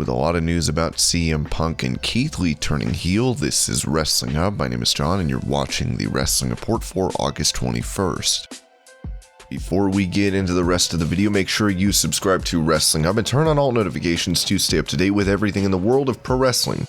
with a lot of news about CM Punk and Keith Lee turning heel. This is Wrestling Hub. My name is John, and you're watching the Wrestling Report for August 21st. Before we get into the rest of the video, make sure you subscribe to Wrestling Hub and turn on all notifications to stay up to date with everything in the world of pro wrestling.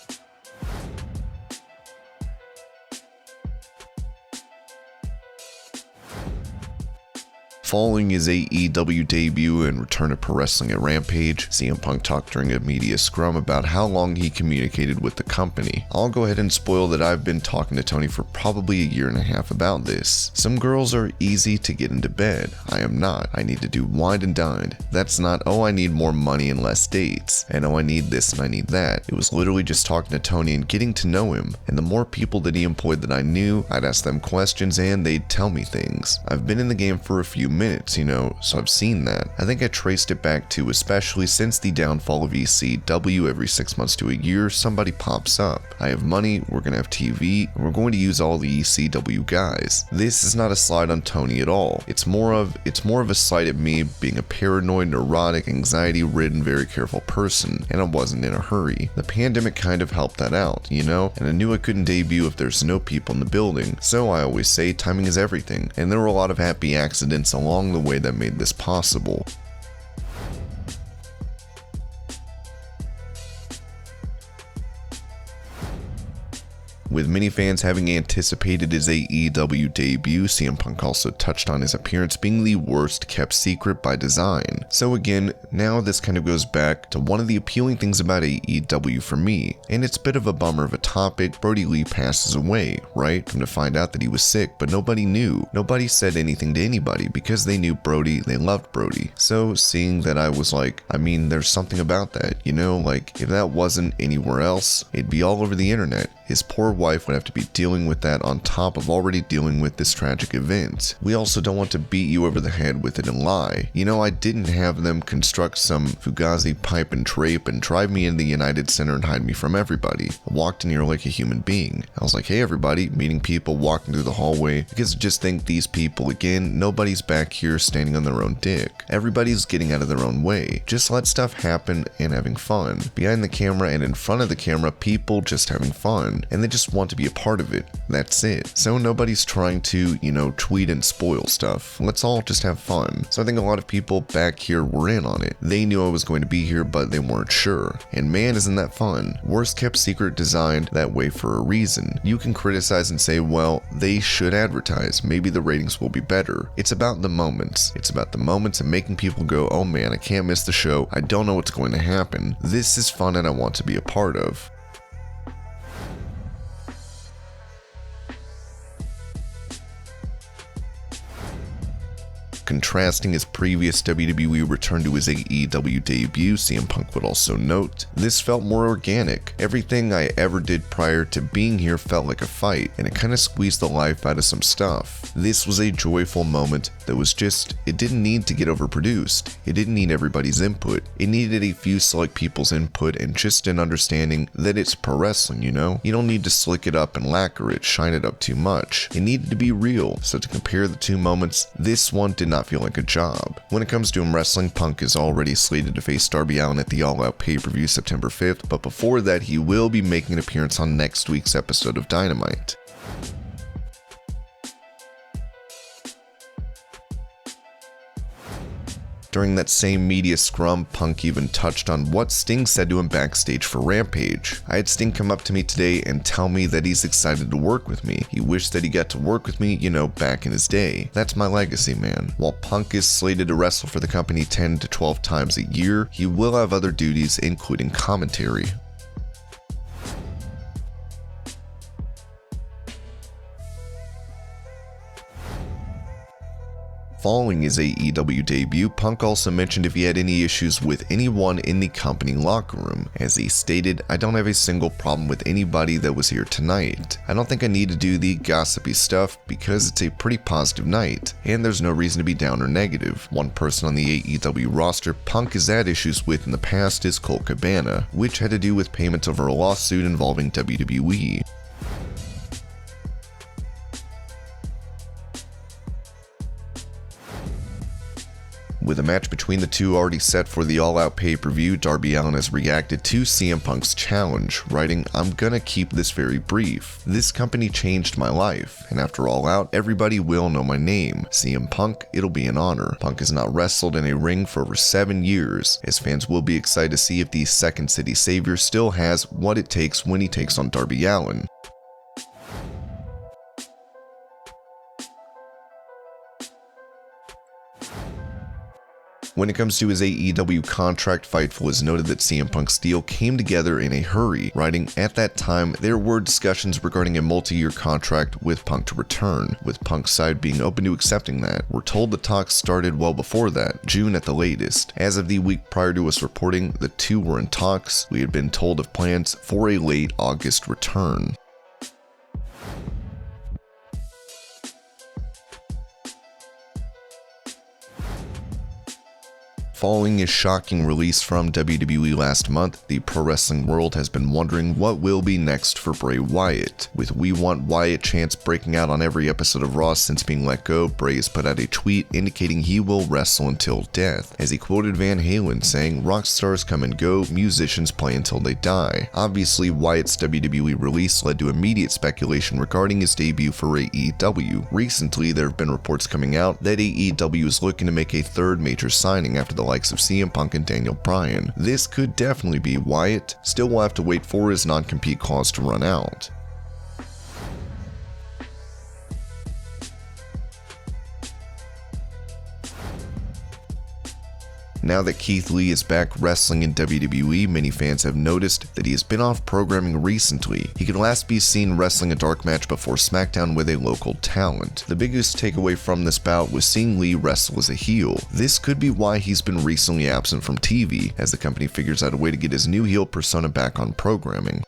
Following his AEW debut and return to pro wrestling at Rampage, CM Punk talked during a media scrum about how long he communicated with the company. I'll go ahead and spoil that I've been talking to Tony for probably a year and a half about this. Some girls are easy to get into bed. I am not. I need to do wine and dine. That's not, oh, I need more money and less dates, and oh, I need this and I need that. It was literally just talking to Tony and getting to know him, and the more people that he employed that I knew, I'd ask them questions and they'd tell me things. I've been in the game for a few minutes, so I've seen that. I think I traced it back to, especially since the downfall of ECW, every 6 months to a year, somebody pops up. I have money, we're gonna have TV, and we're going to use all the ECW guys. This is not a slide on Tony at all. It's more of a slight at me being a paranoid, neurotic, anxiety-ridden, very careful person, and I wasn't in a hurry. The pandemic kind of helped that out, and I knew I couldn't debut if there's no people in the building, so I always say timing is everything, and there were a lot of happy accidents along the way that made this possible. With many fans having anticipated his AEW debut, CM Punk also touched on his appearance being the worst kept secret by design. So again, now this kind of goes back to one of the appealing things about AEW for me, and it's a bit of a bummer of a topic. Brody Lee passes away, right? Come to find out that he was sick, but nobody knew. Nobody said anything to anybody because they knew Brody, they loved Brody. So seeing that, I was like, there's something about that, if that wasn't anywhere else, it'd be all over the internet. His poor wife would have to be dealing with that on top of already dealing with this tragic event. We also don't want to beat you over the head with it and lie. I didn't have them construct some Fugazi pipe and drape and drive me into the United Center and hide me from everybody. I walked in here like a human being. I was like, hey everybody, meeting people, walking through the hallway, because I just think these people, again, nobody's back here standing on their own dick. Everybody's getting out of their own way. Just let stuff happen and having fun. Behind the camera and in front of the camera, people just having fun. And they just want to be a part of it. That's it. So nobody's trying to, tweet and spoil stuff. Let's all just have fun. So I think a lot of people back here were in on it. They knew I was going to be here, but they weren't sure. And man, isn't that fun. Worst kept secret designed that way for a reason. You can criticize and say, well, they should advertise. Maybe the ratings will be better. It's about the moments. It's about the moments and making people go, oh man, I can't miss the show. I don't know what's going to happen. This is fun and I want to be a part of. Contrasting his previous WWE return to his AEW debut, CM Punk would also note, this felt more organic. Everything I ever did prior to being here felt like a fight, and it kind of squeezed the life out of some stuff. This was a joyful moment that was it didn't need to get overproduced. It didn't need everybody's input. It needed a few select people's input and just an understanding that it's pro wrestling, You don't need to slick it up and lacquer it, shine it up too much. It needed to be real, so to compare the two moments, this one did not feel like a job. When it comes to him wrestling, Punk is already slated to face Darby Allin at the All Out pay-per-view September 5th, but before that he will be making an appearance on next week's episode of Dynamite. During that same media scrum, Punk even touched on what Sting said to him backstage for Rampage. I had Sting come up to me today and tell me that he's excited to work with me. He wished that he got to work with me, back in his day. That's my legacy, man. While Punk is slated to wrestle for the company 10 to 12 times a year, he will have other duties, including commentary. Following his AEW debut, Punk also mentioned if he had any issues with anyone in the company locker room. As he stated, I don't have a single problem with anybody that was here tonight. I don't think I need to do the gossipy stuff because it's a pretty positive night, and there's no reason to be down or negative. One person on the AEW roster Punk has had issues with in the past is Colt Cabana, which had to do with payment over a lawsuit involving WWE. With a match between the two already set for the All Out pay-per-view, Darby Allin has reacted to CM Punk's challenge, writing, "I'm gonna keep this very brief. This company changed my life, and after All Out, everybody will know my name. CM Punk, it'll be an honor. Punk has not wrestled in a ring for over 7 years, as fans will be excited to see if the Second City Savior still has what it takes when he takes on Darby Allin." When it comes to his AEW contract, Fightful has noted that CM Punk's deal came together in a hurry, writing, "At that time, there were discussions regarding a multi-year contract with Punk to return, with Punk's side being open to accepting that. We're told the talks started well before that, June at the latest. As of the week prior to us reporting, the two were in talks. We had been told of plans for a late August return." Following his shocking release from WWE last month, the pro wrestling world has been wondering what will be next for Bray Wyatt. With "We Want Wyatt" chants breaking out on every episode of Raw since being let go, Bray has put out a tweet indicating he will wrestle until death, as he quoted Van Halen saying, "Rock stars come and go, musicians play until they die." Obviously, Wyatt's WWE release led to immediate speculation regarding his debut for AEW. Recently, there have been reports coming out that AEW is looking to make a third major signing after the likes of CM Punk and Daniel Bryan. This could definitely be Wyatt. Still, we'll have to wait for his non-compete clause to run out. Now that Keith Lee is back wrestling in WWE, many fans have noticed that he has been off programming recently. He could last be seen wrestling a dark match before SmackDown with a local talent. The biggest takeaway from this bout was seeing Lee wrestle as a heel. This could be why he's been recently absent from TV, as the company figures out a way to get his new heel persona back on programming.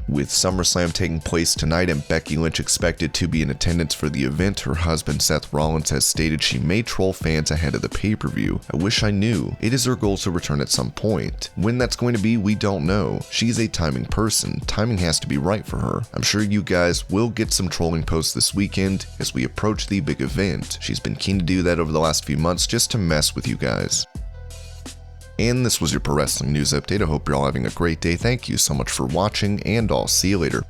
With SummerSlam taking place tonight and Becky Lynch expected to be in attendance for the event, her husband Seth Rollins has stated she may troll fans ahead of the pay-per-view. "I wish I knew. It is her goal to return at some point. When that's going to be, we don't know. She's a timing person. Timing has to be right for her. I'm sure you guys will get some trolling posts this weekend as we approach the big event. She's been keen to do that over the last few months just to mess with you guys." And this was your Pro Wrestling News Update. I hope you're all having a great day. Thank you so much for watching, and I'll see you later.